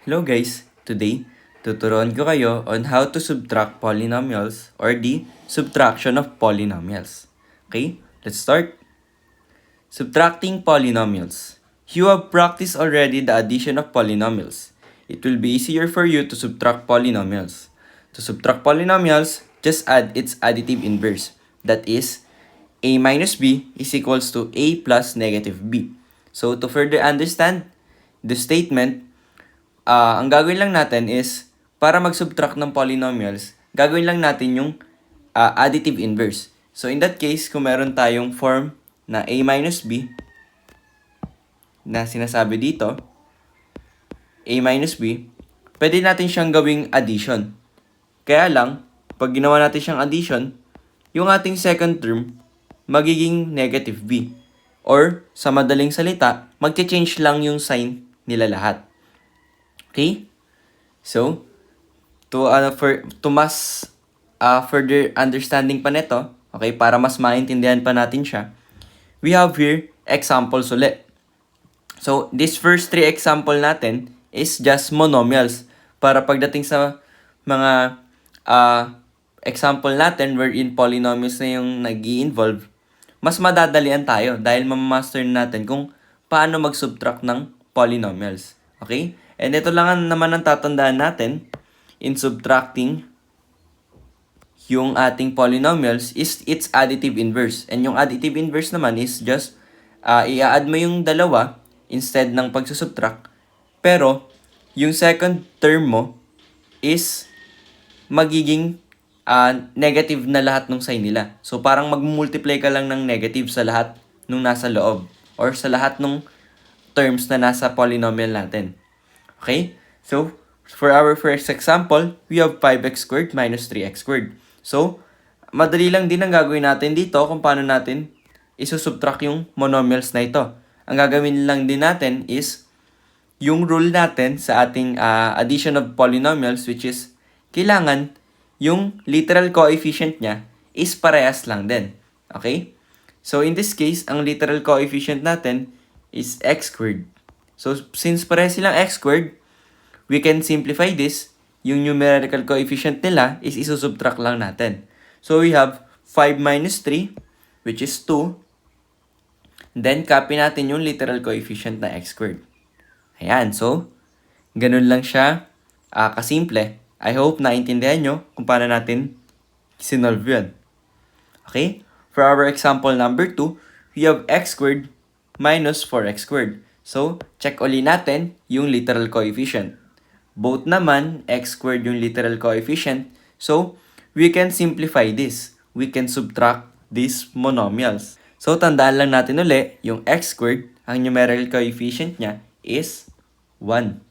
Hello guys! Today, tuturuan ko kayo on how to subtract polynomials or the subtraction of polynomials. Okay, let's start. Subtracting polynomials. You have practiced already the addition of polynomials. It will be easier for you to subtract polynomials. To subtract polynomials, just add its additive inverse. That is, a minus b is equals to a plus negative b. So to further understand the statement, ang gagawin lang natin is, para mag-subtract ng polynomials, gagawin lang natin yung additive inverse. So in that case, kung meron tayong form na a minus b, na sinasabi dito, a minus b, pwede natin siyang gawing addition. Kaya lang, pag ginawa natin siyang addition, yung ating second term, magiging negative b. Or, sa madaling salita, magche-change lang yung sign nila lahat. Okay? So, to mas further understanding pa nito, okay, para mas maintindihan pa natin siya, we have here examples ulit. So, this first three example natin is just monomials. Para pagdating sa mga example natin wherein polynomials na yung nag-i-involve, mas madadalian tayo dahil mamamaster natin kung paano mag-subtract ng polynomials. Okay? And ito lang naman ang tatandaan natin in subtracting yung ating polynomials is its additive inverse. And yung additive inverse naman is just i-add mo yung dalawa instead ng pagsusubtract. Pero, yung second term mo is magiging negative na lahat ng sign nila. So, parang mag-multiply ka lang ng negative sa lahat nung nasa loob or sa lahat ng terms na nasa polynomial natin. Okay? So, for our first example, we have 5x squared minus 3x squared. So, madali lang din ang gagawin natin dito kung paano natin isusubtract yung monomials na ito. Ang gagawin lang din natin is yung rule natin sa ating addition of polynomials, which is kailangan yung literal coefficient niya is parehas lang din. Okay? So, in this case, ang literal coefficient natin is x squared. So, since parehas silang x squared, we can simplify this. Yung numerical coefficient nila is isusubtract lang natin. So, we have 5 minus 3, which is 2. Then, copy natin yung literal coefficient na x squared. Ayan, so, ganun lang siya kasimple. I hope naintindihan nyo kung paano natin sinolve yun. Okay? For our example number 2, we have x squared minus 4x squared. So, check uli natin yung literal coefficient. Both naman, x squared yung literal coefficient. So, we can simplify this. We can subtract these monomials. So, tandaan lang natin uli, yung x squared, ang numerical coefficient niya is 1.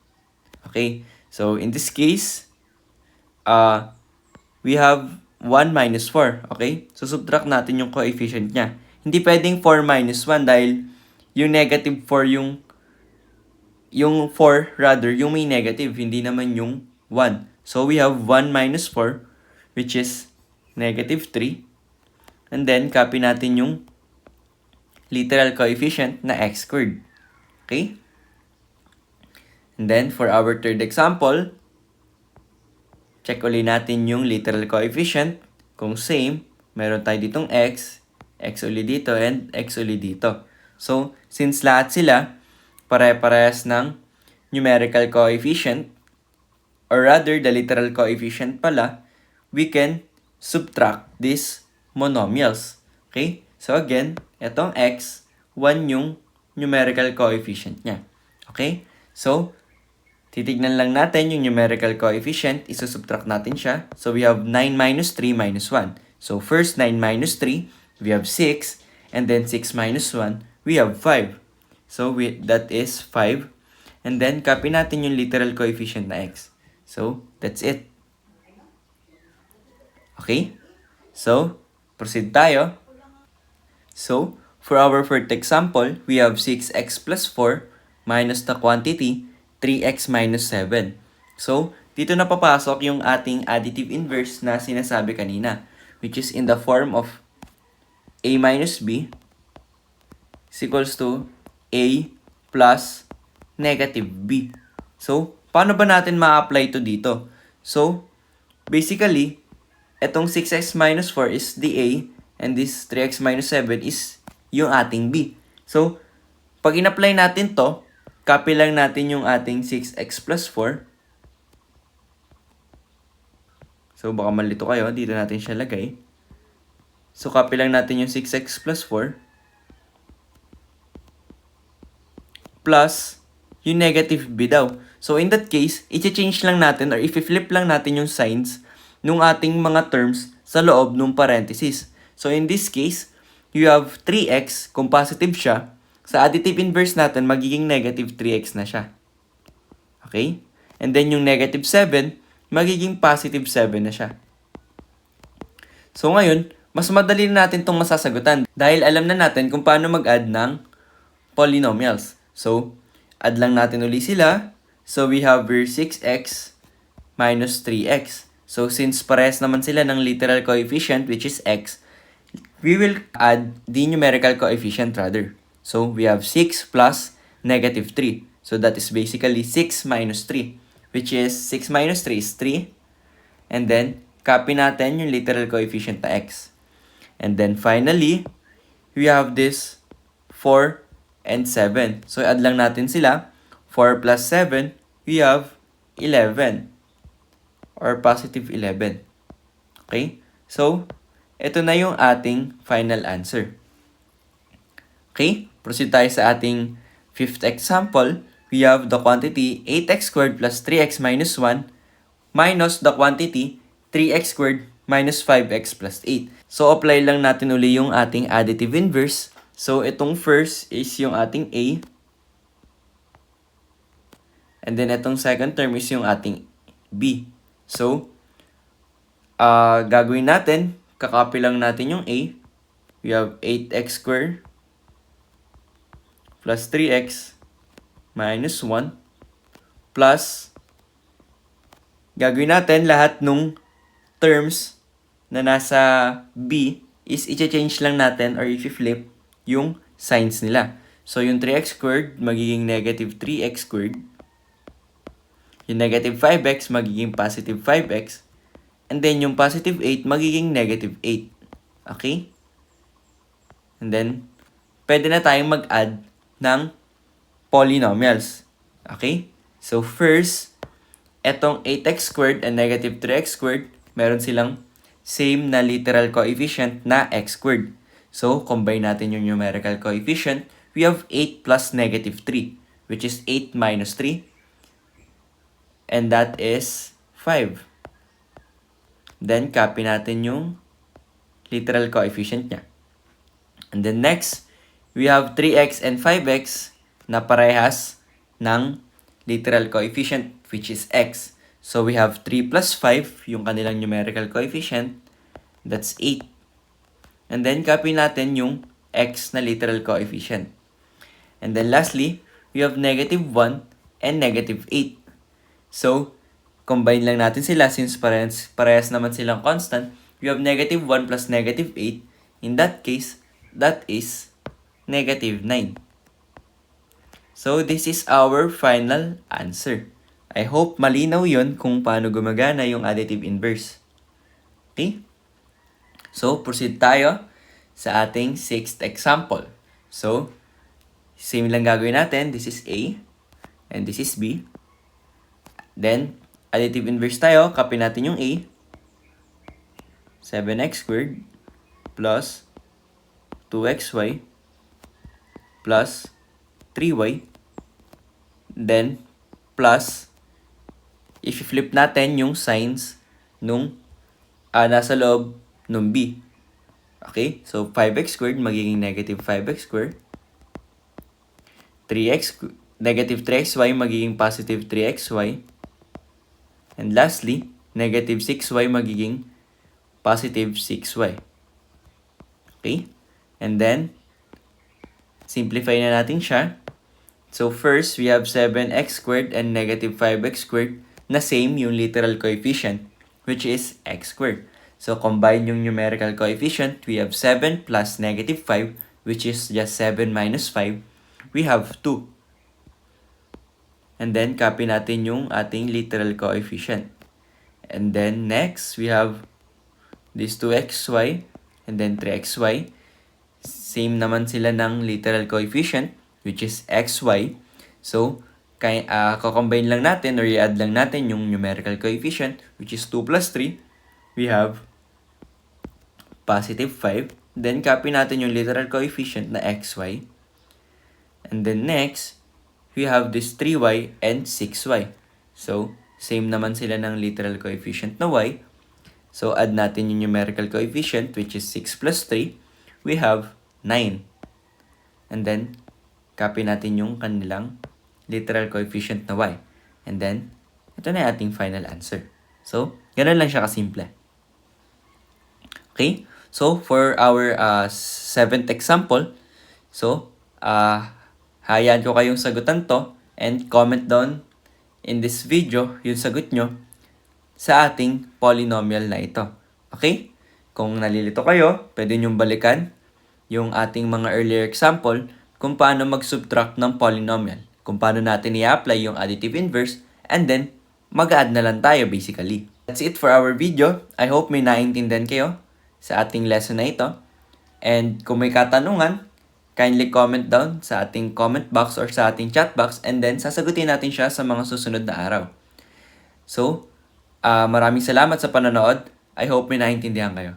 Okay? So, in this case, we have 1 minus 4. Okay? So, subtract natin yung coefficient niya. Hindi pwedeng 4 minus 1 dahil yung negative 4 yung 4 rather, yung may negative, hindi naman yung 1. So, we have 1 minus 4, which is negative 3. And then, copy natin yung literal coefficient na x squared. Okay? And then, for our third example, check ulit natin yung literal coefficient. Kung same, meron tayo ditong x ulit dito, and x ulit dito. So, since lahat sila pare-parehas ng numerical coefficient, or rather, the literal coefficient pala, we can subtract these monomials. Okay? So, again, itong x, 1 yung numerical coefficient niya. Okay? So, titignan lang natin yung numerical coefficient, isusubtract natin siya. So, we have 9 minus 3 minus 1. So, first 9 minus 3, we have 6. And then 6 minus 1, we have 5. So, that is 5. And then, copy natin yung literal coefficient na x. So, that's it. Okay? So, proceed tayo. So, for our first example, we have 6x plus 4 minus the quantity 3x minus 7. So, dito na papasok yung ating additive inverse na sinasabi kanina, which is in the form of a minus b is equals to a plus negative b. So, paano ba natin ma-apply to dito? So, basically, etong 6x minus 4 is the A, and this 3x minus 7 is yung ating B. So, pag in-apply natin to, copy lang natin yung ating 6x plus 4. So, baka malito kayo. Dito natin siya lagay. So, copy lang natin yung 6x plus 4. Plus, yung negative b daw. So, in that case, i-change lang natin or i-flip lang natin yung signs nung ating mga terms sa loob ng parenthesis. So, in this case, you have 3x, kung positive siya, sa additive inverse natin, magiging negative 3x na siya. Okay? And then, yung negative 7, magiging positive 7 na siya. So, ngayon, mas madali na natin itong masasagutan dahil alam na natin kung paano mag-add ng polynomials. So, add lang natin uli sila. So, we have here 6x minus 3x. So, since parehas naman sila ng literal coefficient, which is x, we will add the numerical coefficient rather. So, we have 6 plus negative 3. So, that is basically 6 minus 3, which is 6 minus 3 is 3. And then, copy natin yung literal coefficient na x. And then, finally, we have this 4 and 7. So, add lang natin sila. 4 plus 7, we have 11. Or positive 11. Okay? So, ito na yung ating final answer. Okay? Proceed tayo sa ating fifth example. We have the quantity 8x squared plus 3x minus 1 minus the quantity 3x squared minus 5x plus 8. So, apply lang natin uli yung ating additive inverse. So, itong first is yung ating A. And then, itong second term is yung ating B. So, gagawin natin, kakopy lang natin yung A. We have 8x squared plus 3x minus 1 plus, gagawin natin lahat nung terms na nasa B is i-change lang natin or i-flip yung signs nila. So, yung 3x squared magiging negative 3x squared. Yung negative 5x magiging positive 5x. And then, yung positive 8 magiging negative 8. Okay? And then, pwede na tayong mag-add ng polynomials. Okay? So, first, etong 8x squared and negative 3x squared, meron silang same na literal coefficient na x squared. So, combine natin yung numerical coefficient. We have 8 plus negative 3, which is 8 minus 3. And that is 5. Then, copy natin yung literal coefficient niya. And then next, we have 3x and 5x na parehas ng literal coefficient, which is x. So, we have 3 plus 5, yung kanilang numerical coefficient. That's 8. And then, copy natin yung x na literal coefficient. And then lastly, we have negative 1 and negative 8. So, combine lang natin sila since parehas naman silang constant. We have negative 1 plus negative 8. In that case, that is negative 9. So, this is our final answer. I hope malinaw yun kung paano gumagana yung additive inverse. Okay? So, proceed tayo sa ating sixth example. So, same lang gagawin natin. This is A and this is B. Then, additive inverse tayo. Copy natin yung A. 7x squared plus 2xy plus 3y. Then, plus, if-flip natin yung signs nung nasa loob nung B. Okay? So, 5x squared magiging negative 5x squared. Negative 3xy magiging positive 3xy. And lastly, negative 6y magiging positive 6y. Okay? And then, simplify na natin siya. So, first, we have 7x squared and negative 5x squared na same yung literal coefficient, which is x squared. So, combine yung numerical coefficient. We have 7 plus negative 5, which is just 7 minus 5. We have 2. And then, copy natin yung ating literal coefficient. And then, next, we have these 2xy and then 3xy. Same naman sila ng literal coefficient, which is xy. So, combine lang natin or i-add lang natin yung numerical coefficient, which is 2 plus 3. We have positive 5. Then, copy natin yung literal coefficient na xy. And then next, we have this 3y and 6y. So, same naman sila ng literal coefficient na y. So, add natin yung numerical coefficient, which is 6 plus 3. We have 9. And then, copy natin yung kanilang literal coefficient na y. And then, ito na yung ating final answer. So, ganun lang siya kasimple. Okay? So, for our 7th example, so, hayaan ko kayong sagutan to and comment down in this video yung sagot nyo sa ating polynomial na ito. Okay? Kung nalilito kayo, pwede nyong balikan yung ating mga earlier example kung paano mag-subtract ng polynomial. Kung paano natin i-apply yung additive inverse and then mag-add na lang tayo basically. That's it for our video. I hope may naintindihan kayo sa ating lesson na ito. And kung may katanungan, kindly comment down sa ating comment box or sa ating chat box and then sasagutin natin siya sa mga susunod na araw. So, maraming salamat sa panonood. I hope may naintindihan kayo.